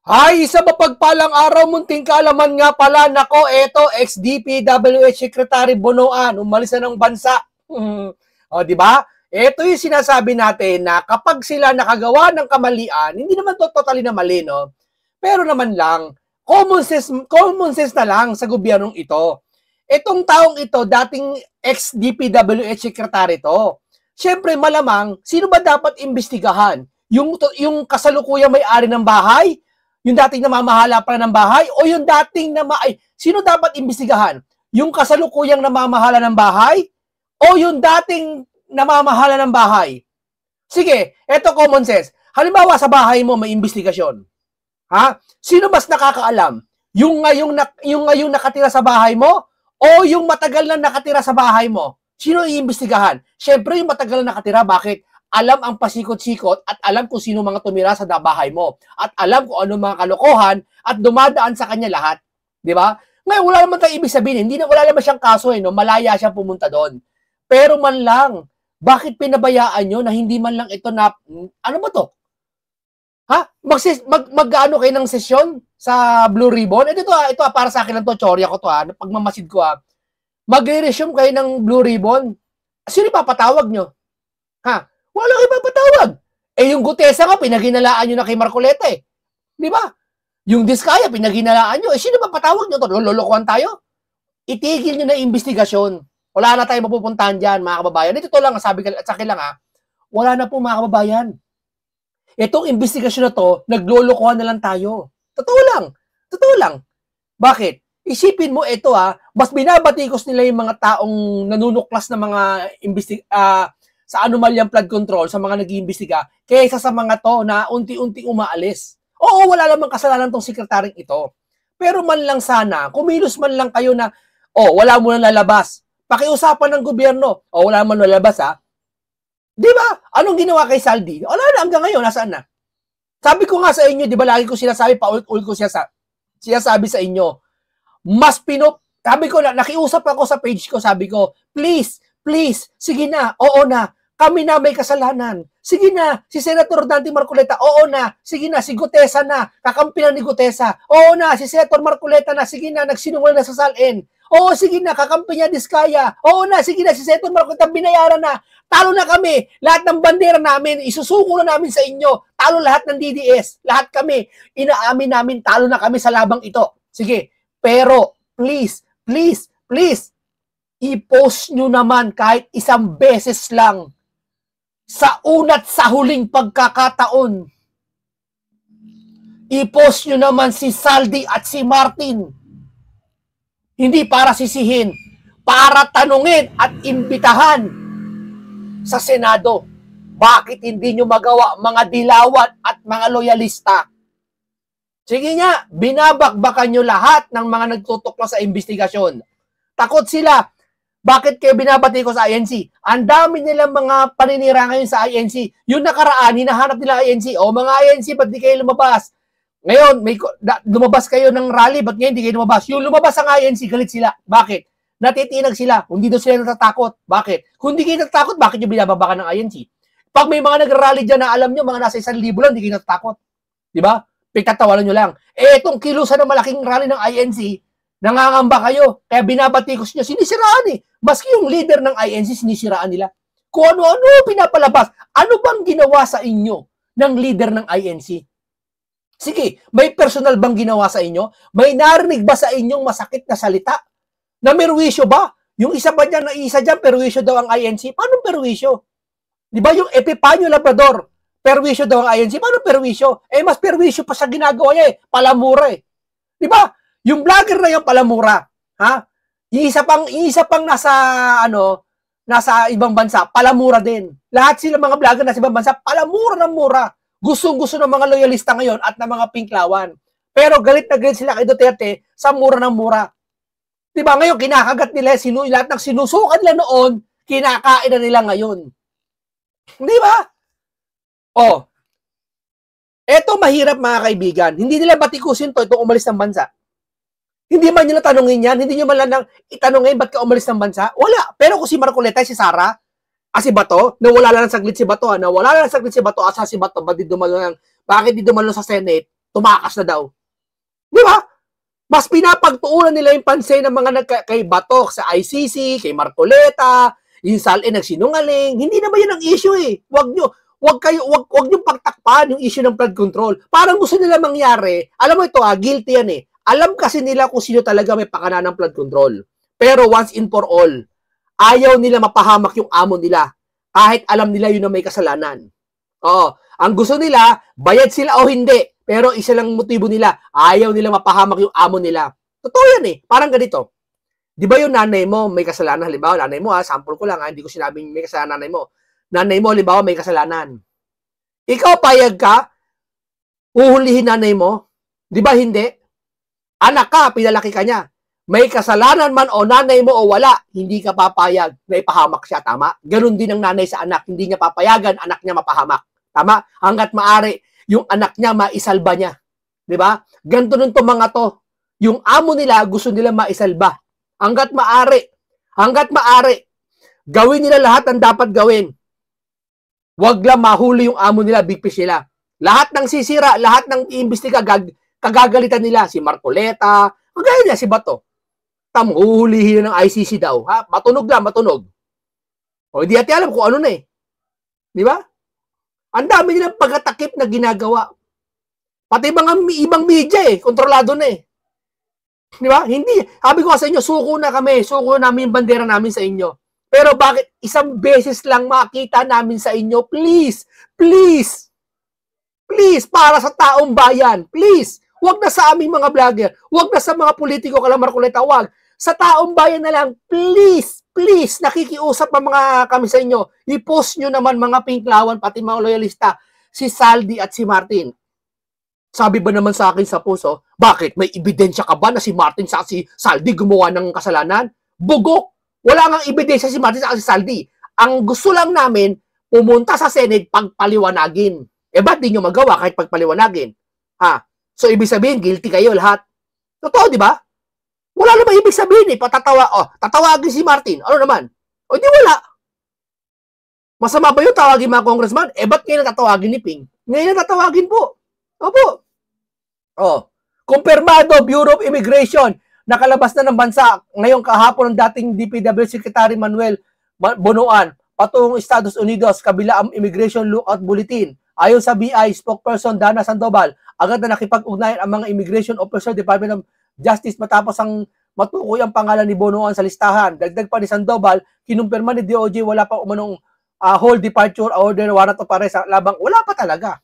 Ay, isa mapagpalang araw, munting kaalaman nga pala. Nako, eto, ex-DPWH Secretary Bonoan, umalis na ng bansa. O, di ba? Ito yung sinasabi natin na kapag sila nakagawa ng kamalian, hindi naman to totally na mali, no? Pero naman lang, common sense na lang sa gobyernong ito. Itong taong ito, dating ex-DPWH Secretary to. Siyempre, malamang, sino ba dapat imbestigahan? Yung kasalukuyang may-ari ng bahay? Yung dating namamahala pa ng bahay o yung dating sino dapat imbestigahan? Yung kasalukuyang namamahala ng bahay o yung dating namamahala ng bahay? Sige, eto common sense. Halimbawa sa bahay mo may imbestigasyon. Ha? Sino mas nakakaalam? Yung ngayong nakatira sa bahay mo o yung matagal na nakatira sa bahay mo? Sino iimbestigahan? Siyempre yung matagal na nakatira. Bakit? Alam ang pasikot-sikot at alam kung sino mga tumira sa bahay mo. At alam kung ano mga kalokohan at dumadaan sa kanya lahat. Di ba? Ngayon, wala naman tayong ibig sabihin. Wala naman siyang kaso, no? Malaya siyang pumunta doon. Pero man lang, bakit pinabayaan nyo na hindi man lang ito na, ano ba to? Ha? Mag-ano kayo ng sesyon sa Blue Ribbon? Ito para sa akin lang to, tsorya ko to pagmamasid ko Magre-resume kayo ng Blue Ribbon. Sino ipapatawag nyo? Ha? Wala kayo papatawag. Yung Gutesa nga, pinaginalaan nyo na kay Marcoleta Di ba? Yung Diskaya, pinaginalaan nyo. Sino papatawag nyo to? Lolokohan tayo? Itigil nyo na investigasyon. Wala na tayong mapupuntahan dyan, mga kababayan. Ito lang, sabi sa akin lang wala na po mga kababayan. Itong investigasyon na to, naglolokohan na lang tayo. Totoo lang. Bakit? Isipin mo ito mas binabatikos nila yung mga taong nanunuklas na mga sa anomalyang flood control, sa mga nag-iimbestiga, kaysa sa mga to na unti-unting umaalis. Oo, wala namang kasalanan tong sekretaryong ito. Pero man lang sana, kumilos man lang kayo na, wala mo na lalabas. Pakiusapan ng gobyerno, wala mo na lalabas Di ba? Anong ginawa kay Saldi? Wala na, hanggang ngayon, nasaan na? Sabi ko nga sa inyo, di ba lagi ko sinasabi, paulit-ulit ko sinasabi sa inyo, sabi ko na, nakiusap ako sa page ko, sabi ko, please, sige na, oo na, kami na may kasalanan. Sige na, si Senator Dante Marcoleta, oo na, sige na, si Gutesa na, kakampi na ni Gutesa, oo na, si Senator Marcoleta na, sige na, nagsinungaling na sa salin, oo, sige na, kakampi niya Diskaya, oo na, sige na, si Senator Marcoleta, binayaran na, talo na kami, lahat ng bandera namin, isusuko na namin sa inyo, talo lahat ng DDS, lahat kami, inaamin namin, talo na kami sa labang ito. Sige, pero, please, i-post nyo naman kahit isang beses lang sa una't sa huling pagkakataon. I-post nyo naman si Saldi at si Martin. Hindi para sisihin, para tanungin at imbitahan sa Senado. Bakit hindi nyo magawa mga dilawan at mga loyalista? Sige nga, binabakbakan nyo lahat ng mga nagtutuklas sa investigasyon. Takot sila. Bakit kayo binabati ko sa INC? Ang dami nilang mga paninira ngayon sa INC. Yung nakaraan, hinahanap nila INC. Mga INC, ba't di kayo lumabas? Ngayon, lumabas kayo ng rally, ba't ngayon di kayo lumabas? Yung lumabas ang INC, galit sila. Bakit? Natitinag sila. Hindi daw sila natatakot. Bakit? Kung di kayo natatakot, bakit nyo binababakan ng INC? Pag may mga nag-rally dyan na alam nyo, mga nasa 1,000 lang, di kayo natatakot. Diba? Pagtatawalan nyo lang. Itong kilusan ng malaking rally ng INC, nangangamba kayo. Kaya binabatikos nyo, sinisiraan Maski yung leader ng INC, sinisiraan nila. Kung ano-ano pinapalabas. Ano bang ginawa sa inyo ng leader ng INC? Sige, may personal bang ginawa sa inyo? May narinig ba sa inyong masakit na salita? Na merwisyo ba? Yung isa ba dyan, na isa dyan, perwisyo daw ang INC? Paano perwisyo? Di ba yung Epipanyo Labrador, perwisyo daw ang INC? Paano perwisyo? Mas perwisyo pa sa ginagawa niya palamura Di ba? Yung vlogger na yung palamura, Yung isa pang nasa ibang bansa, palamura din. Lahat sila mga vlogger nasa ibang bansa, palamura ng mura. Gustong-gusto ng mga loyalista ngayon at ng mga pinklawan. Pero galit na galit sila kay Duterte sa mura ng mura. Diba? Ngayon, kinakagat nila, lahat ng sinusukan nila noon, kinakain na nila ngayon. Di ba? Eto mahirap mga kaibigan. Hindi nila batikusin itong umalis ng bansa. Hindi man nila tanungin yan, hindi nyo man lang itanungin ba't ka umalis ng bansa. Wala. Pero kung si Marcoleta, si Sara, si Bato, nawala lang saglit si Bato, asa si Bato, bakit di dumalo sa Senate? tumakas na daw. Di ba? Mas pinapagtuunan nila yung pansin ng mga kay Batok sa ICC, kay Marcoleta, yung Sal nagsinungaling. Hindi naman yan ang issue eh. Wag niyo pagtakpan yung issue ng flood control. Parang gusto nila mangyari. Alam mo ito guilty yan eh. Alam kasi nila kung sino talaga may pakana ng flood control. Pero once and for all, ayaw nila mapahamak yung amo nila. Kahit alam nila yun na may kasalanan. Oo. Ang gusto nila, bayad sila o hindi. Pero isa lang motibo nila, ayaw nila mapahamak yung amo nila. Totoo yan eh. Parang ganito. Di ba yung nanay mo may kasalanan? Halimbawa, nanay mo sample ko lang hindi ko sinabing may kasalanan nanay mo. Nanay mo, halimbawa, may kasalanan. Ikaw, payag ka, uhulihin nanay mo. Di ba hindi? Anak ka, pinalaki ka niya. May kasalanan man o nanay mo o wala, hindi ka papayag na ipahamak siya, tama? Ganon din ang nanay sa anak, hindi niya papayagan, anak niya mapahamak. Tama? Hanggat maaari, yung anak niya maisalba niya. Di ba? Ganito nun to mga to. Yung amo nila, gusto nila maisalba. Hanggat maaari, gawin nila lahat ng dapat gawin. Huwag lang mahuli yung amo nila, bigpis nila. Lahat ng sisira, lahat ng iimbestiga, kagagalitan nila. Si Marcoleta, magaya niya si Bato. Huhulihin ng ICC daw. Ha? Matunog lang, matunog. O, hindi natin alam kung ano na eh. Di ba? Ang dami nilang pagkatakip na ginagawa. Pati mga ibang media eh, kontrolado na eh. Di ba? Hindi. Sabi ko sa inyo, suko na kami. Suko namin yung bandera namin sa inyo. Pero bakit isang beses lang makita namin sa inyo? Please, please, please, para sa taong bayan. Please, huwag na sa aming mga vlogger. Huwag na sa mga politiko kala Marcoleta. Huwag. Sa taong bayan na lang, please, please, nakikiusap ang mga kami sa inyo. I-post nyo naman mga pinklawan, pati mga loyalista, si Saldi at si Martin. Sabi ba naman sa akin sa puso, bakit? May ebidensya ka ba na si Martin sa si Saldi gumawa ng kasalanan? Bugok! Wala ngang ebidensya si Martin sa si Saldi. Ang gusto lang namin, pumunta sa Senate pagpaliwanagin. Eh ba't di nyo magawa kahit pagpaliwanagin? Ha? So ibig sabihin, guilty kayo lahat. Totoo, di ba? Wala naman ibig sabihin eh. Tatawagin si Martin. Ano naman? O di wala. Masama ba yung tawagin mga congressman? Eh ba't ngayon natatawagin ni Ping? Ngayon natatawagin po. Opo. Oh. Kumpirmado, Bureau of Immigration. Nakalabas na ng bansa ngayong kahapon ng dating DPWH Secretary Manuel Bonoan patungong Estados Unidos kabila ang Immigration Lookout Bulletin. Ayon sa BI spokesperson Dana Sandoval, agad na nakipag-ugnayan ang mga immigration officer Department of Justice matapos ang matukoy ang pangalan ni Bonoan sa listahan. Dagdag pa ni Sandoval, kinumpirma ni DOJ wala pa umanong whole departure order warrant of arrest labang wala pa talaga.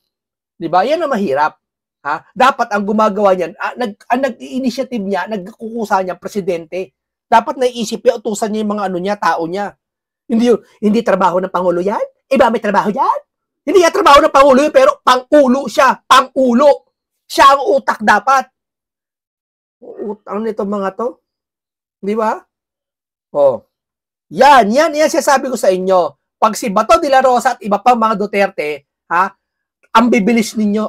'Di ba? Yan ang mahirap. Ha? Dapat ang gumagawa niyan, ang nag-i-initiative niya, nagkukusa niya presidente. Dapat naiisip niya, utusan niya yung mga tao niya. Hindi trabaho ng pangulo 'yan? Iba may trabaho 'yan? Hindi yan trabaho ng pangulo yun, pero pang-ulo siya, pang-ulo. Siya ang utak dapat. Utang nito mga to. Di ba? Oh. Yan sinasabi ko sa inyo. Pag si Bato de la Rosa at iba pa mga Duterte, ha, ang bibilis ninyo.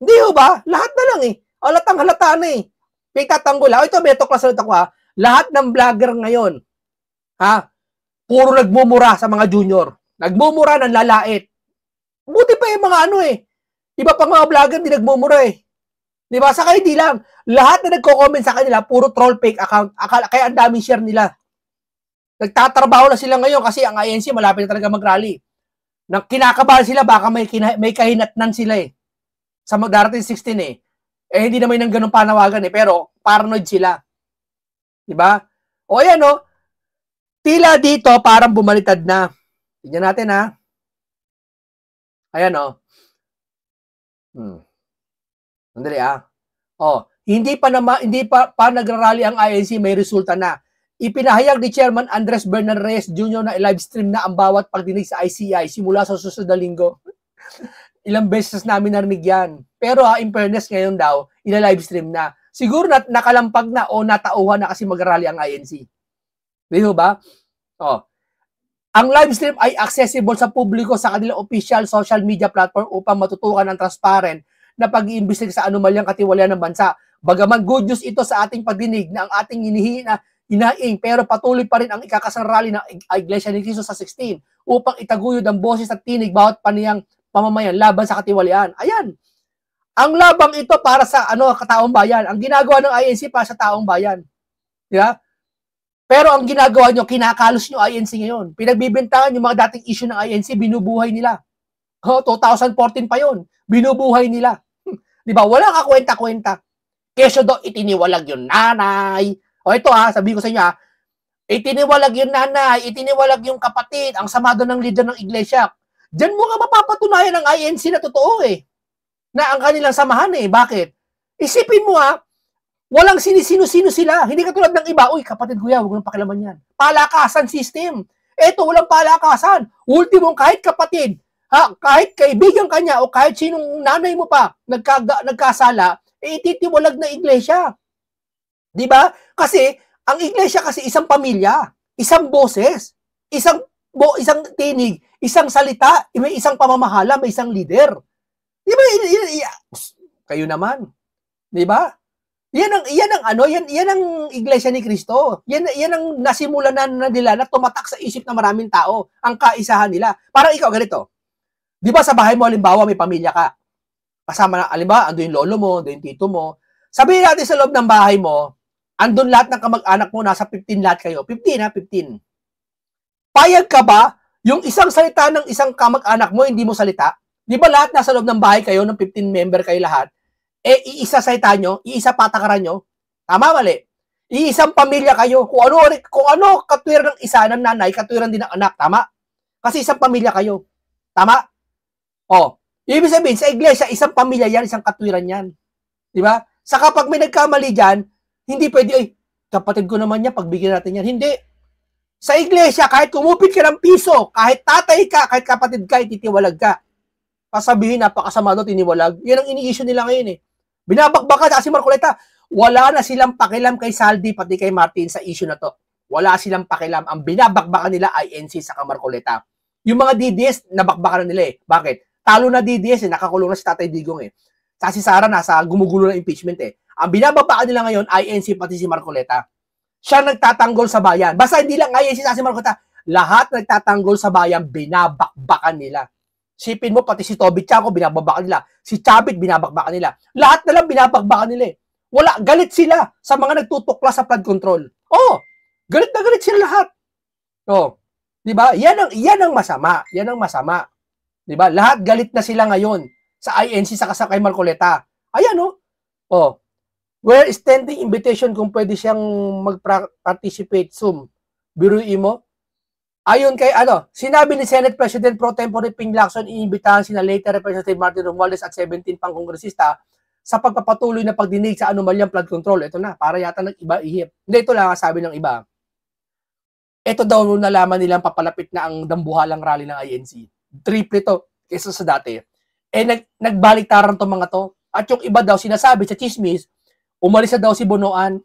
Hindi ba? Lahat na lang eh. Halatang halata na eh. Pagtatanggol lang. Ito, beto class ulit ako ha. Lahat ng vlogger ngayon, ha, puro nagmumura sa mga junior. Nagmumura ng lalait. Buti pa yung mga iba pang mga vlogger hindi nagmumura eh. Di ba? Saka hindi lang. Lahat na nagko-comment sa kanila, puro troll fake account. Kaya ang daming share nila. Nagtatrabaho na sila ngayon kasi ang INC malapit na talaga mag-rally. Kinakabahan sila, baka may kahinatnan sila eh. Sa magdarating 16 eh. Eh hindi naman ng ganung panawagan eh, pero paranoid sila. Di ba? O ayan o. Tila dito parang bumalitad na. Tignan natin ha. Ayan o. Sandali hindi pa nagrarally ang INC, may resulta na. Ipinahayag ni Chairman Andres Bernal Reyes Jr. na i-livestream na ang bawat pagdinig sa ICI simula sa susunod na linggo. Ilang beses namin narinig yan. Pero in fairness ngayon daw, ila-livestream na. Siguro nakalampag na o natauhan na kasi mag-rally ang INC. Di ba? Ang livestream ay accessible sa publiko sa kanilang official social media platform upang matutukan ang transparent na pag-iimbestiga sa anomalyang katiwalian ng bansa. Bagaman good news ito sa ating pagdinig na ang ating hinaing pero patuloy pa rin ang ikakasang rally ng Iglesia ni Cristo sa 16 upang itaguyod ang boses at tinig bawat paniyang pamamayan laban sa katiwalian. Ayan. Ang labang ito para sa kataong bayan. Ang ginagawa ng INC para sa taong bayan. Di ba? Pero ang ginagawa nyo, kinakalos nyo INC ngayon. Pinagbibintangan yung mga dating issue ng INC, binubuhay nila. 2014 pa yon, binubuhay nila. Di ba? Wala ka kwenta-kwenta. Kesyo daw, itiniwalag yung nanay. O ito sabihin ko sa inyo itiniwalag yung nanay, itiniwalag yung kapatid, ang samado ng leader ng iglesia. Diyan mo nga mapapatunayan ng INC na totoo na ang kanilang samahan Bakit? Isipin mo walang sinisino-sino sila. Hindi katulad ng iba, uy, kapatid kuya, huwag nang pakialaman yan. Palakasan system. Eto, walang palakasan. Ultimong kahit kapatid, kahit kaibigan kanya o kahit sinong nanay mo pa nagkasala, ititiwalag na iglesia. Di ba? Kasi, ang iglesia kasi isang pamilya, isang boses, isang tinig, isang salita, may isang pamamahala, may isang leader. Di ba? Kayo naman. Di ba? Yan ang iglesia ni Kristo. Yan ang nasimulan na nila na tumatak sa isip ng maraming tao, ang kaisahan nila. Parang ikaw ganito. Di ba sa bahay mo, halimbawa, may pamilya ka. Kasama na, halimbawa, ando yung lolo mo, ando yung tito mo. Sabihin natin sa loob ng bahay mo, andun lahat ng kamag-anak mo, nasa 15 lahat kayo. 15. Payag ka ba yung isang salita ng isang kamag-anak mo, hindi mo salita? Di ba lahat nasa loob ng bahay kayo, ng 15 member kayo lahat? Iisa salita nyo, iisa patakaran nyo? Tama, mali. Iisang pamilya kayo. Kung ano katwiran ng isa ng nanay, katwiran din ng anak. Tama? Kasi isang pamilya kayo. Tama? Ibig sabihin, sa iglesia, isang pamilya yan, isang katwiran yan. Di ba? Sa kapag may nagkamali dyan, hindi pwede, kapatid ko naman yan, pagbigyan natin yan. Hindi. Sa iglesia, kahit kumupit ka ng piso, kahit tatay ka, kahit kapatid ka, ititiwalag ka. Pasabihin, napakasama doon, tiniwalag. Yan ang ini-issue nila ngayon Binabakbakan si Marcoleta. Wala na silang pakialam kay Saldi, pati kay Martin sa issue na to. Wala silang pakialam. Ang binabakbakan nila, INC sa Marcoleta. Yung mga DDS, nabakbakan na nila Bakit? Talo na DDS nakakulong na si Tatay Digong Sa si Sara, nasa gumugulo na impeachment Ang binabakbakan nila ngayon, INC pati si Marcoleta. Siya nagtatanggol sa bayan. Basta hindi lang INC sa si Marcoleta. Lahat nagtatanggol sa bayan, binabakbakan nila. Sipin mo, pati si Toby Tiago, binabakbakan nila. Si Chavit, binabakbakan nila. Lahat na lang binabakbakan nila Wala, galit sila sa mga nagtutukla sa flood control. Galit na galit sila lahat. Di ba? Yan ang masama. Yan ang masama. Di ba? Lahat galit na sila ngayon sa INC sa kay Marcoleta. Ayan, we're extending invitation kung pwede siyang mag-participate Zoom. Biruin mo. Ayon kay sinabi ni Senate President Pro Tempore Ping Lacson, iimbitahan sina later Representative Martin Romualdez at 17 pang kongresista sa pagpapatuloy na pagdinig sa anomalyang flood control. Ito na, para yata nag-iba ihip. Hindi, ito lang sabi ng iba. Ito daw nalaman nilang papalapit na ang dambuhalang rally ng INC. Triple to kaysa sa dati. Nagbaliktaran to mga to. At yung iba daw sinasabi sa chismis, umalis na daw si Bonoan.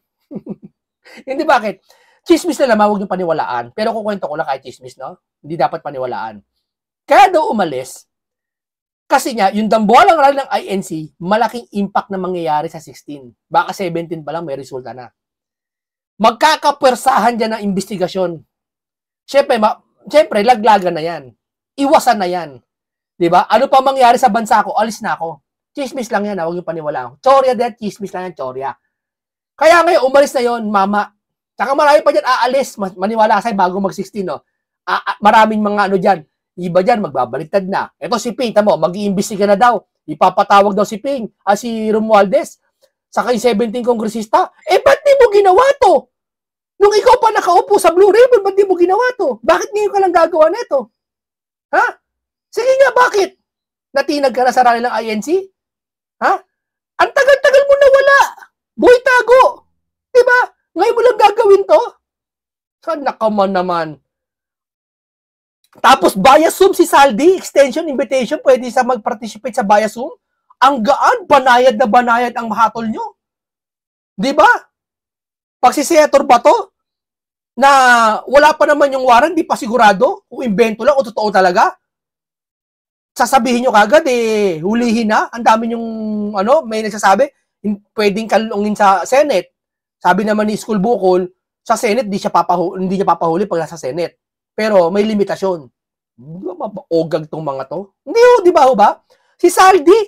Hindi bakit? Chismis na naman, huwag niyong paniwalaan. Pero kukwento ko lang kahit chismis, no? Hindi dapat paniwalaan. Kaya daw umalis, kasi nga, yung dambuhalang rally ng INC, malaking impact na mangyayari sa 16. Baka 17 pa lang may resulta na. Magkakapwersahan dyan ng investigasyon. Siyempre, laglagan na yan. Iwasan na yan. Diba? Ano pa mangyari sa bansa ko, alis na ako. Chismis lang yan, huwag niyong paniwalaan. Chorya din, chismis lang yan, chorya. Kaya ngayon, umalis na yon, mama. Saka marami pa dyan aalis, maniwala sa'yo bago mag-16, no? Maraming mga dyan, iba dyan, magbabaliktad na. Ito si Ping, tamo, mag-iimbestiga na daw. Ipapatawag daw si Ping, si Romualdez, saka yung 17 kongresista. Ba't di mo ginawa to? Nung ikaw pa nakaupo sa Blue Ribbon, ba't di mo ginawa to? Bakit ngayon ka lang gagawa nito? Ha? Sige nga, bakit? Natinag ka na sa rally ng INC? Ha? Ang tagal-tagal mo nawala. Boy tago. Diba? Ngayon mo lang gagawin to? Sana ka man naman. Tapos bias Zoom si Saldi, extension invitation, pwede sa mag-participate sa bias Zoom. Ang gaan, banayad na banayad ang mahatol nyo. Diba? Pag si Senator Bato, na wala pa naman yung warrant, di pa sigurado, kung invento lang o totoo talaga, sasabihin nyo kagad, hulihin na. Ang dami yung, may nagsasabi, pwedeng kalungin sa Senate. Sabi naman ni School Bukol, sa Senate, hindi niya papahuli pag nasa Senate. Pero may limitasyon. Di ba mabaogag tong mga to? Hindi di ba ba? Si Saldi,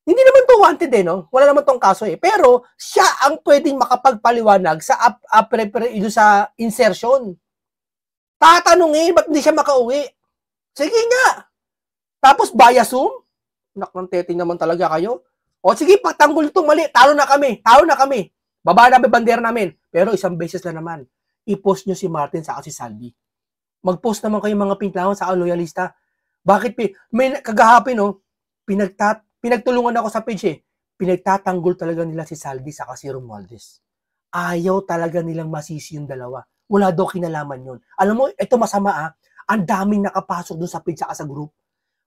Hindi naman to wanted no? Wala naman tong kaso Pero siya ang pwedeng makapagpaliwanag sa sa insertion. Tatanungin, ba't hindi siya makauwi? Sige nga. Tapos via Zoom? Nak ng teting naman talaga kayo. O sige, patanggol itong mali. Talo na kami. Baba na bandera namin. Pero isang beses na naman. I-post nyo si Martin sa si Saldi. Mag-post naman kayo mga pintlahon sa loyalista. Bakit? May kagahapin, pinagtulungan ako sa page Pinagtatanggol talaga nila si Saldi sa si Romualdez. Ayaw talaga nilang masisi yung dalawa. Wala daw kinalaman yun. Alam mo, ito masama Ang daming nakapasok dun sa page sa group.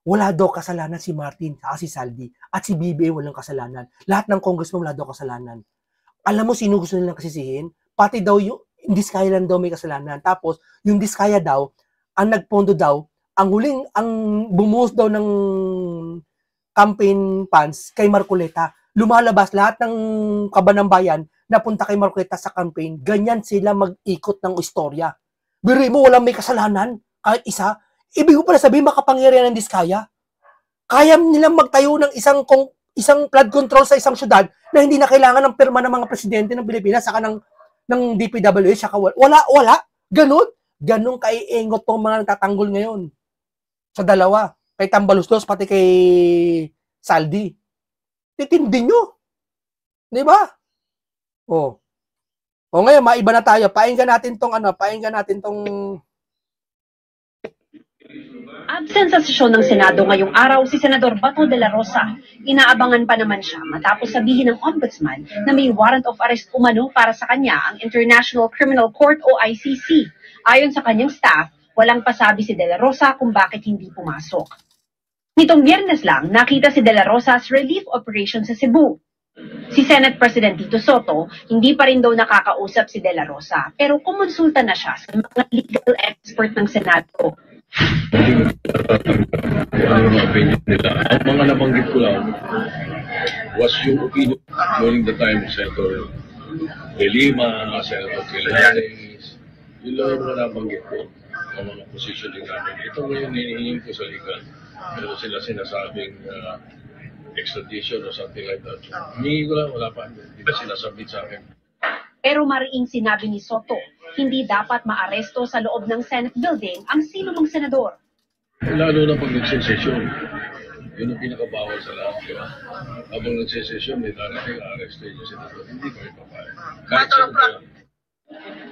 Wala daw kasalanan si Martin sa si Saldi. At si BBM walang kasalanan. Lahat ng congressman wala daw kasalanan. Alam mo, sino gusto nilang kasisihin? Pati daw yung Diskaya lang daw may kasalanan. Tapos, yung Diskaya daw, ang nagpondo daw, ang bumuhos daw ng campaign funds kay Marcoleta. Lumalabas lahat ng kaban ng bayan napunta kay Marcoleta sa campaign. Ganyan sila mag-ikot ng istorya. Biri mo, walang may kasalanan, kahit isa. Ibig ko pala sabihin, makapangyarihan ng Diskaya. Kaya nilang magtayo ng isang flood control sa isang syudad na hindi na kailangan ng pirma ng mga presidente ng Pilipinas saka ng DPWH, saka wala. Ganun kaiingot tong mga natatanggol ngayon. Sa dalawa. Kay Tambaluslos, pati kay Saldi. Titindi nyo. Di ba? O ngayon, maiba na tayo. Painggan natin tong Absent sa sesyon ng Senado ngayong araw si Senador Bato de la Rosa. Inaabangan pa naman siya matapos sabihin ng Ombudsman na may warrant of arrest umano para sa kanya ang International Criminal Court o ICC. Ayon sa kanyang staff, walang pasabi si de la Rosa kung bakit hindi pumasok. Nitong Biyernes lang, nakita si de la Rosa sa relief operation sa Cebu. Si Senate President Tito Soto, hindi pa rin daw nakakausap si de la Rosa, pero kumonsulta na siya sa mga legal expert ng Senado. Ang opinion nila. Ang mga nabanggit ko lang was yung opinion during the time of Senator De Lima, Senator Quilanes. Yun lang yung mga nabanggit ko. Ang mga positioning namin. Ito ngayon hinihingin ko sa legal. Pero sila sinasabing extradition or something like that. Hinihingin ko lang, wala pa. Hindi ba sinasabit sa akin? Pero mariing sinabi ni Soto, hindi dapat maaresto sa loob ng Senate building ang sino mang senador. Lalo na pag nagsesesyon. Yun ang pinakabawal sa lahat. Diba? Habang nagsesesyon, may darating arresto yung senador. Hindi ko ipapayag. Kahit sino.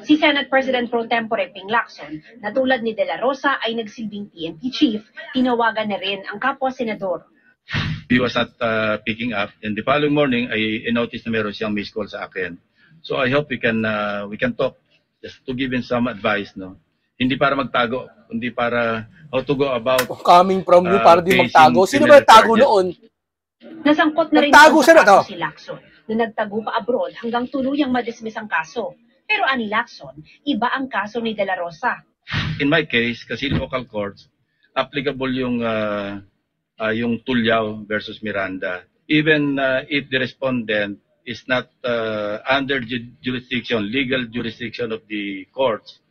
Si Senate President Pro Tempore Ping Lacson, na tulad ni De La Rosa ay nagsilbing PNP chief, tinawagan na rin ang kapwa senador. He was not picking up, and the following morning, I noticed na meron siyang missed call sa akin. So I hope we can talk just to give him some advice, no? Hindi para magtago, hindi para how to go about coming from you para di magtago. Sino ba nagtago noon? Nasangkot na rin nagtago siya na to. Si Lacson na nagtago pa abroad hanggang tuluyang madismiss ang kaso. Pero ani Lacson, iba ang kaso ni De La Rosa. In my case, kasi local courts, applicable yung Tulyaw versus Miranda. Even if the respondent is not under legal jurisdiction of the courts,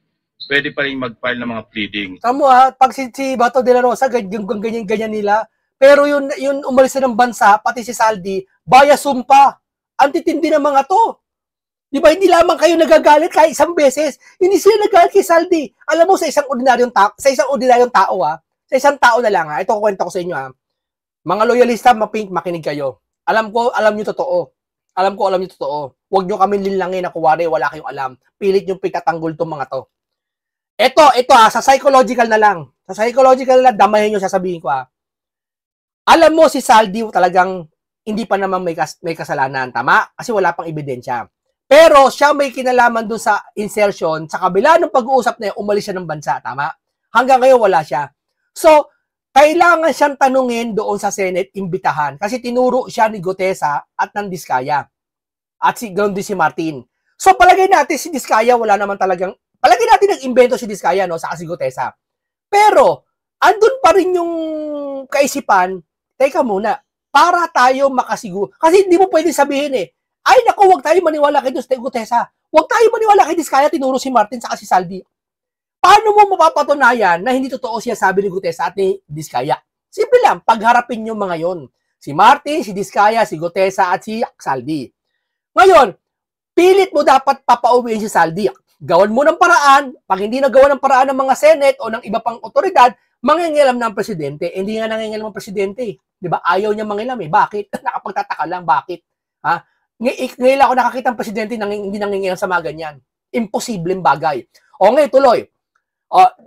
pwede pa rin mag-file ng mga pleading. Tamo pag si Bato de la Rosa, ganyan nila. Pero yun umalis na ng bansa, pati si Saldi, via sumpa. Antitindi ng mga to. Di ba, hindi lamang kayo nagagalit kahit isang beses. Hindi sila nagagalit kay Saldi. Alam mo, sa isang ordinaryong tao, sa isang tao na lang, ito kukwento ko sa inyo, mga loyalista, makinig kayo. Alam nyo totoo. Huwag nyo kami linlangin na kuwari, wala kayong alam. Pilit nyo pagtatanggol itong mga to. Ito sa psychological na lang. Damahin nyo, sasabihin ko Alam mo, si Saldi talagang hindi pa naman may kasalanan, tama? Kasi wala pang ebidensya. Pero siya may kinalaman doon sa insertion, sa kabila ng pag-uusap na yun, umalis siya ng bansa, tama? Hanggang ngayon wala siya. So, kailangan siyang tanungin doon sa Senate, imbitahan. Kasi tinuro siya ni Gutesa at ng Diskaya. At ganoon din si Martin. So, palagay natin si Diskaya, palagay natin nag-invento si Diskaya, no, sa si Gutesa. Pero, andun pa rin yung kaisipan, teka muna, para tayo makasiguro. Kasi hindi mo pwede sabihin ay naku, huwag tayo maniwala kay Gutesa. Huwag tayo maniwala kay Diskaya, tinuro si Martin sa si Saldi. Paano mo mapapatunayan na hindi totoo siya sabi ni Gutesa at ni Diskaya? Simple lang, pagharapin yung mga yon. Si Martin, si Diskaya, si Gutesa, at si Saldi. Ngayon, pilit mo dapat papauwiin si Saldi. Gawan mo ng paraan. Pag hindi nagawa ng paraan ng mga Senate o ng iba pang otoridad, mangingilam ng presidente. Hindi nga nangingilam ng presidente. Di ba? Ayaw niya mangilam eh. Bakit? Nakapagtataka lang. Bakit? Ha? Ngayon ako nakakita ng presidente hindi nangingilam sa mga ganyan. Imposibleng bagay. O ngayon, tuloy.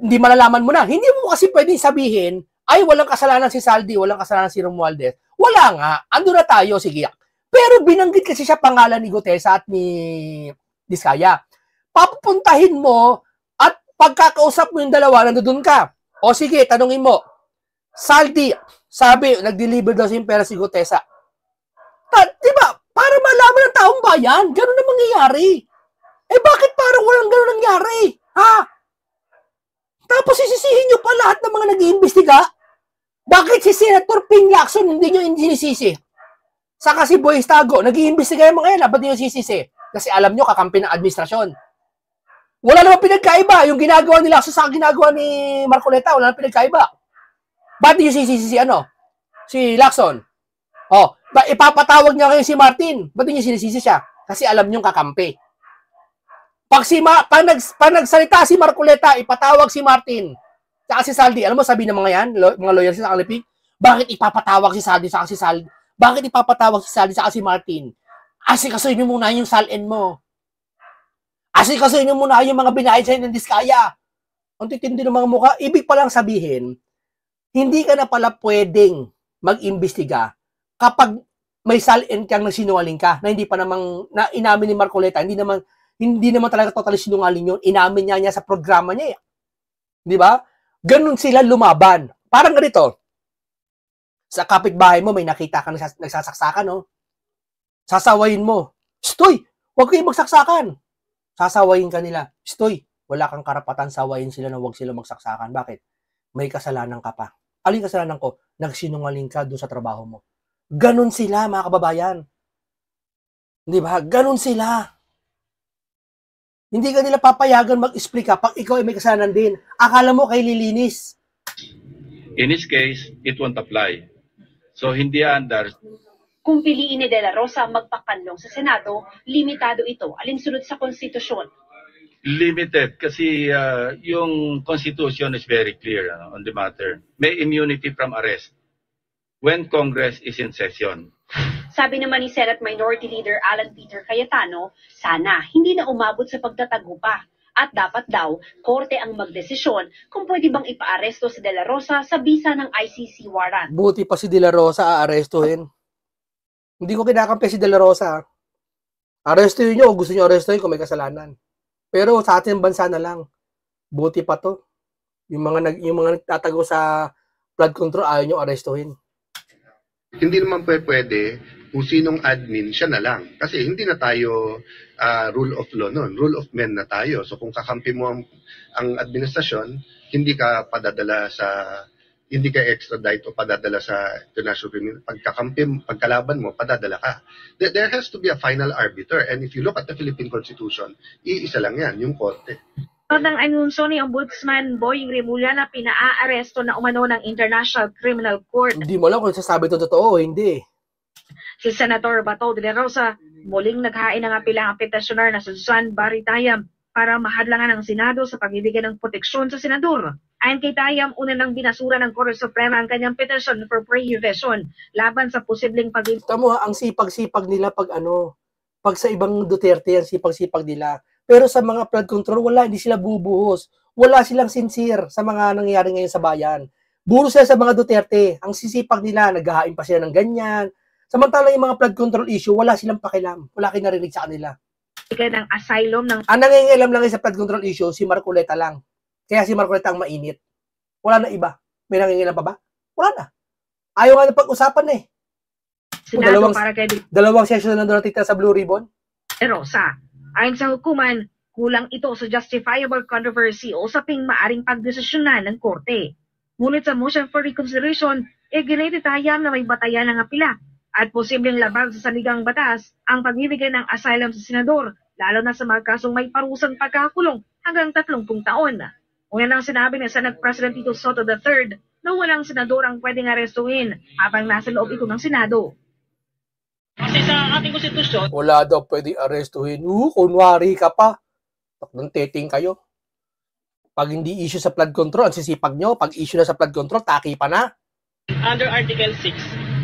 Hindi malalaman mo na. Hindi mo kasi pwedeng sabihin, ay, walang kasalanan si Saldi, walang kasalanan si Romualdez. Wala nga. Ando na tayo, sige. Pero binanggit kasi siya pangalan ni Gutesa at ni Diskaya. Papupuntahin mo at pagkakausap mo yung dalawa, nandoon ka. O sige, tanungin mo. Saldi, sabi, nag-deliver daw yung pera si Gutesa. Diba? Para malaman ng taong bayan, gano'n na mangyayari. Eh bakit parang walang gano'n nangyari? Ha? Tapos sisisihin nyo pa lahat ng mga nag-iimbestiga? Bakit si Senator Ping Lacson hindi nyo sinisisi? Saka si Boy Estago, nag-iimbestiga yung mga yan, ba't nyo sisisi? Kasi alam nyo, kakampi ng administrasyon. Wala namang pinagkaiba. Yung ginagawa ni Lacson sa ginagawa ni Marcoleta, wala namang pinagkaiba. Ba't nyo sisisi si Lacson? Ipapatawag niya kayo si Martin. Ba't nyo sinisisi siya? Kasi alam nyo kakampi. Pag nagsalita si Marcoleta, ipatawag si Martin. Saka si Saldi. Alam mo, sabi ng mga yan, mga lawyers sa Kalipig, bakit ipapatawag si Saldi saka si Saldi? Bakit ipapatawag si Saldi saka si Martin? Asikasuhin nyo muna yung salin mo. Asikasuhin nyo muna yung mga binayad sa'yo ng Diskaya. Ang titindi ng mga mukha. Ibig palang sabihin, hindi ka na pala pwedeng mag-imbestiga kapag may salin kang nagsinungaling ka na hindi pa namang na inamin ni Marcoleta, hindi naman talaga totally sinungaling yun. Inamin niya sa programa niya. Di ba? Ganun sila lumaban. Parang ganito. Sa kapitbahay mo, may nakita ka nagsasaksakan, no? Sasawayin mo. Stoy! Huwag kayo magsaksakan. Sasawayin ka nila. Stoy! Wala kang karapatan, sawayin sila na huwag sila magsaksakan. Bakit? May kasalanan ka pa. Aling kasalanan ko? Nagsinungaling ka doon sa trabaho mo. Ganun sila, mga kababayan. Di ba? Ganun sila. Hindi ka nila papayagan mag-explica pag ikaw ay may kasalanan din. Akala mo kay lilinis. In this case, it won't apply. So hindi andar. Kung piliin ni De La Rosa magpakanlong sa Senado, limitado ito alinsunod sa konstitusyon. Limited kasi yung Constitution is very clear on the matter. May immunity from arrest when Congress is in session. Sabi naman ni Senate Minority Leader Alan Peter Cayetano, sana hindi na umabot sa pagtatago pa. At dapat daw, korte ang magdesisyon kung pwede bang ipaaresto si De La Rosa sa bisa ng ICC warrant. Buti pa si De La Rosa aarestuhin. Hindi ko kinakampi si De La Rosa. Arestuhin nyo kung gusto nyo arestuhin kung may kasalanan. Pero sa ating bansa na lang, buti pa to. Yung mga nagtatago sa flood control, ayaw nyo arestuhin. Hindi naman pwede kung sinong admin, siya na lang. Kasi hindi na tayo rule of law noon. Rule of men na tayo. So kung kakampi mo ang administrasyon, hindi ka extradite o padadala sa international criminal. Pagkalaban mo, padadala ka. There has to be a final arbiter. And if you look at the Philippine Constitution, iisa lang yan, yung korte. Nang anunsyo ni Ombudsman Boying Remulla na pinaa-aresto na umano ng International Criminal Court. Hindi mo alam kung sasabi ito totoo o hindi. Si Senator Bato de la Rosa muling naghain ng apilang petisyoner na si Susan Barry Tayam para mahadlangan ang Senado sa pagbibigay ng proteksyon sa senador. Ayon kay Tayam, una nang binasura ng Korte Suprema ang kanyang petisyon for pre-revision laban sa posibleng Tamo, ang sipag-sipag nila pag sa ibang Duterte, ang sipag-sipag nila. Pero sa mga flood control, hindi sila bubuhos. Wala silang sincere sa mga nangyayari ngayon sa bayan. Buro sila sa mga Duterte. Ang sisipag nila, naghahain pa sila ng ganyan. Samantalang yung mga flood control issue, wala silang pakialam. Wala kayo narinig sa kanila. ng asylum ng... Ang nangingilam lang sa flood control issue, si Marcoleta lang. Kaya si Marcoleta ang mainit. Wala na iba. May nangingilam pa ba? Wala na. Ayaw nga na pag-usapan eh. Senado para kay dalawang session na doon natitira sa Blue Ribbon. Rosa. Ayon sa hukuman, kulang ito sa justifiable controversy o usaping maaring pagdesisyonan ng korte. Ngunit sa motion for reconsideration, ginititayam na may batayan ng apila at posibleng labag sa saligang batas ang pagbibigay ng asylum sa senador, lalo na sa mga kasong may parusang pagkakulong hanggang 30 taon. Una nang sinabi ni Senate President Tito Soto III na walang senador ang pwedeng arestuhin habang nasa loob ito ng Senado. Kasi sa ating konstitusyon, Wala daw pwedeng arestuhin. Kunwari ka pa. Takbang teting kayo. Pag hindi issue sa flood control, ang sisipag nyo. Pag issue na sa flood control, taki pa na. under Article 6,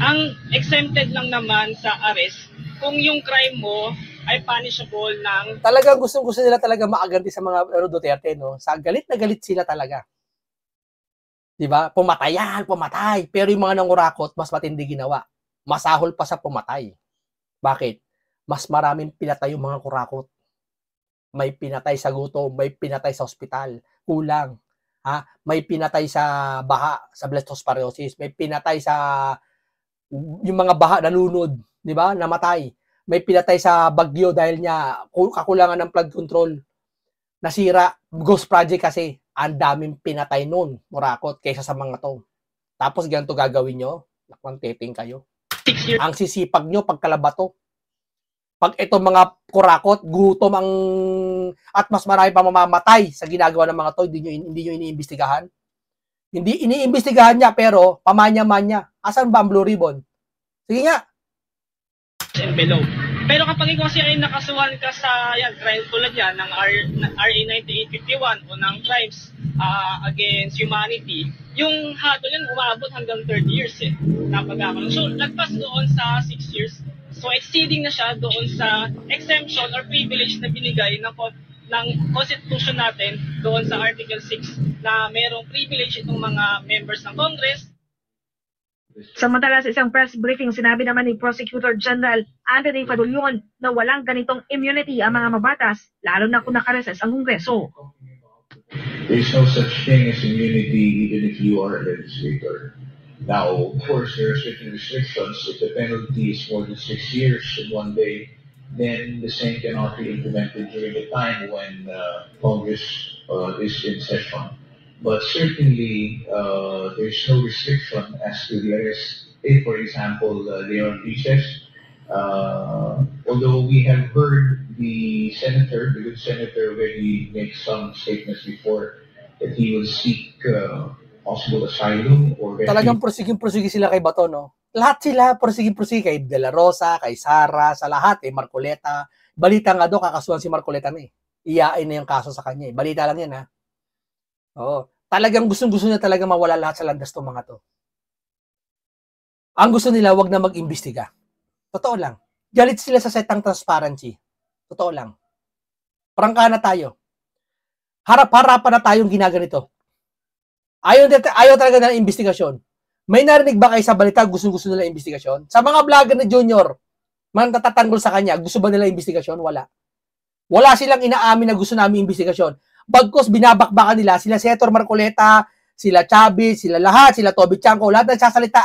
ang exempted lang naman sa arrest kung yung crime mo ay punishable ng Talagang gusto nila talaga maaganti sa mga Duterte, no? Sa galit na galit sila talaga. 'Di ba? Pumatay. Pero yung mga nangurakot, mas matindi ginawa. Masahol pa sa pumatay. Bakit? Mas maraming pinatay yung mga kurakot. May pinatay sa gutom, may pinatay sa ospital. Kulang. Ha? May pinatay sa baha, sa leptospirosis. May pinatay sa yung mga baha nalunod, 'di ba? Namatay. May pinatay sa bagyo dahil niya kakulangan ng flood control. Nasira. Ghost project kasi. Ang daming pinatay noon, murakot, kaysa sa mga to. Tapos ganito gagawin nyo, nakwanteting kayo. 6 years Ang sisipag nyo pagkalabato. Pag ito mga kurakot, gutom ang at mas marami pa mamamatay sa ginagawa ng mga to, hindi nyo iniimbestigahan. Hindi iniimbestigahan niya, pero pamanya-manya. Asan ba ang blue ribbon? Sige nga. and below. Pero kapag ikaw kasi ay nakasuhan ka sa crime tulad yan ng RA 9851 o ng crimes against humanity, yung hatol yan umabot hanggang 30 years napagkakaroon. So, lagpas doon sa 6 years. So, exceeding na siya doon sa exemption or privilege na binigay ng Constitution natin doon sa Article 6 na merong privilege itong mga members ng Congress. Samantala sa isang press briefing, sinabi naman ni Prosecutor General Anthony Fadulyon na walang ganitong immunity ang mga mabatas, lalo na kung nakareses ang Kongreso. There's no such thing as immunity even if you are a legislator. Now, of course, there are certain restrictions. If the penalty is more than 6 years in one day, then the same cannot be implemented during the time when Congress is in session. But certainly, there's no restriction as to the arrest. If, for example, they are on recess, although we have heard the good senator, already make some statements before that he will seek possible asylum or Talagang prosiging sila kay Bato, no? Lahat sila prosiging kay De La Rosa, kay Sara, sa lahat, Marcoleta. Balita nga daw, kakasuhan si Marcoleta na Iyain na yung kaso sa kanya Balita lang yan, ha? Oo. Talagang gusto niya talaga mawala lahat sa landas tong mga to. Ang gusto nila, wag na mag-imbestiga. Totoo lang. Galit sila sa setang transparency. Totoo lang. Prangka na tayo. Harap-harapan na tayong ginaganito. Ayaw talaga ng investigasyon. May narinig ba kayo sa balita gusto nila investigasyon? Sa mga vlogger ni Junior, man natatanggol sa kanya, gusto ba nila investigasyon? Wala. Wala silang inaamin na gusto namin investigasyon. Bagkos binabakbakan nila, sila Senator Marcoleta, sila Chavez, sila lahat, sila Toby Chanco, lahat nagsasalita.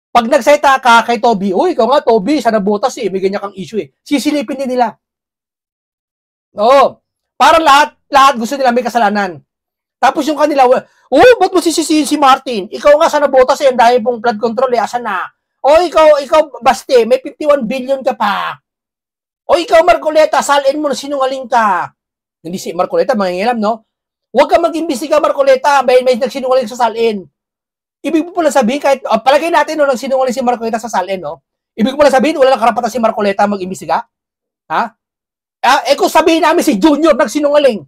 Pag nagsalita ka kay Toby, uy, ikaw nga Toby, sana botas may ganyan kang issue Sisilipin din nila. Oo. Para lahat gusto nila may kasalanan. Tapos yung kanila, ba't mo sisisihin si Martin? Ikaw nga sana botas ang dahil pong flood control asan na? O ikaw Baste, may 51 billion ka pa. O ikaw Marcoleta, salin mo na sinungaling ka. Hindi si Marcoleta, mangingilam, no? Huwag ka mag-imbestiga, Marcoleta. May nagsinungaling sa salin. Ibig mo pala sabihin, kahit, palagay natin, no, nagsinungaling si Marcoleta sa salin, no? Ibig mo pala sabihin, wala lang karapatan si Marcoleta mag-imbestiga? Ha? Kung sabihin namin si Junior nagsinungaling,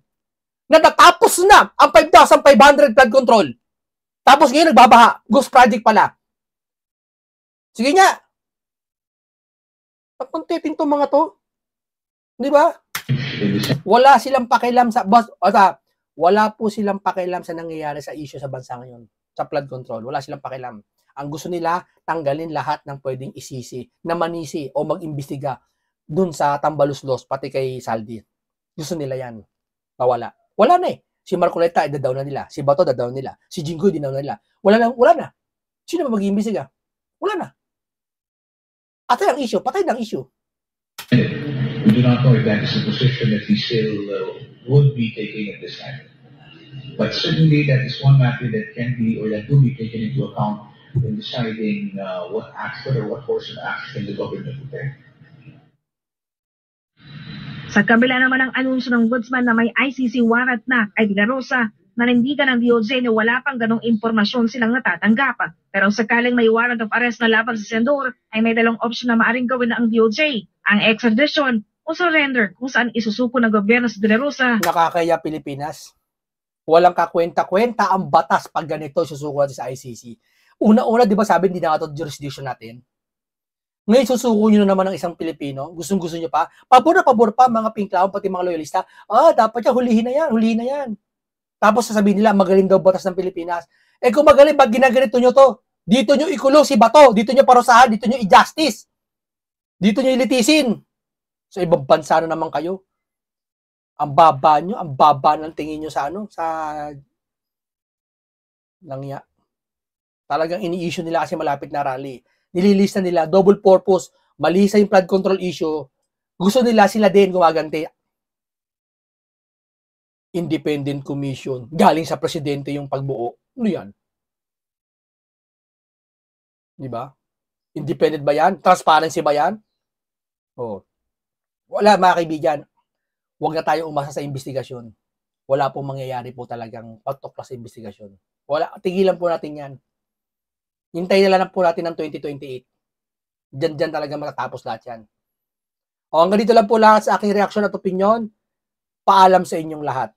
na natapos na ang 5,500 flood control. Tapos ngayon, nagbabaha. Ghost project pala. Sige nga. Pagpuntiting to mga to. Di ba? Wala silang pakialam wala po silang pakialam sa nangyayari sa issue sa bansa ngayon, sa flood control. Wala silang pakialam. Ang gusto nila, tanggalin lahat ng pwedeng isisi, na manisi o mag-imbestiga dun sa Tambaluslos, pati kay Saldi. Gusto nila yan. Wala. Wala na Si Marcoleta, dadaw na nila. Si Bato, dadaw nila. Si Jinggoy, dinaw na nila. Wala na. Sino ba mag-iimbestiga? Wala na. Atay ang issue, patay ng issue. We do not know if that is a position that he still would be taking at this time. But certainly that is one matter that can be or that will be taken into account in deciding what action or what course of action the government will take. Sa kabila naman ng anunsyo ng ombudsman na may ICC warrant na kay De La Rosa, Nanindigan ng DOJ na wala pang ganong impormasyon silang natatanggap. Pero sakaling may warrant of arrest na laban sa senador, ay may dalawang option na maaring gawin na ang DOJ, ang extradition o surrender kung saan isusuko ng gobyerno sa De La Rosa. Nakakaya Pilipinas. Walang kakwenta-kwenta ang batas pag ganito susuko natin sa ICC. Una-una, di ba sabi, hindi na ito jurisdiction natin. Ngayon, susuko nyo na naman ng isang Pilipino. Gustong-gusto nyo pa. Pabor na pabor pa, mga pinklaw, pati mga loyalista. Dapat yan, hulihin na yan. Tapos sasabihin nila, magaling daw batas ng Pilipinas. Kung magaling, ba't ginaganito nyo to? Dito nyo ikulong si Bato, dito nyo parusahan, dito nyo i-justice. Dito nyo ilitisin. So, ibang bansa na naman kayo. Ang baba ng tingin nyo sa langya. Talagang ini-issue nila kasi malapit na rally. Nililista nila, double purpose, mali sa yung flood control issue. Gusto nila sila din gumaganti. Independent commission. Galing sa presidente yung pagbuo. Ano yan? Diba? Independent ba yan? Transparency ba yan? Wala, mga kaibigan. Huwag na tayo umasa sa investigasyon. Wala pong mangyayari po talagang pagtuklas sa investigasyon. Wala, tigilan po natin yan. Hintayin na lang po natin ng 2028. Diyan talaga matatapos lahat yan. Hanggang dito lang po lahat sa aking reaksyon at opinyon. Paalam sa inyong lahat.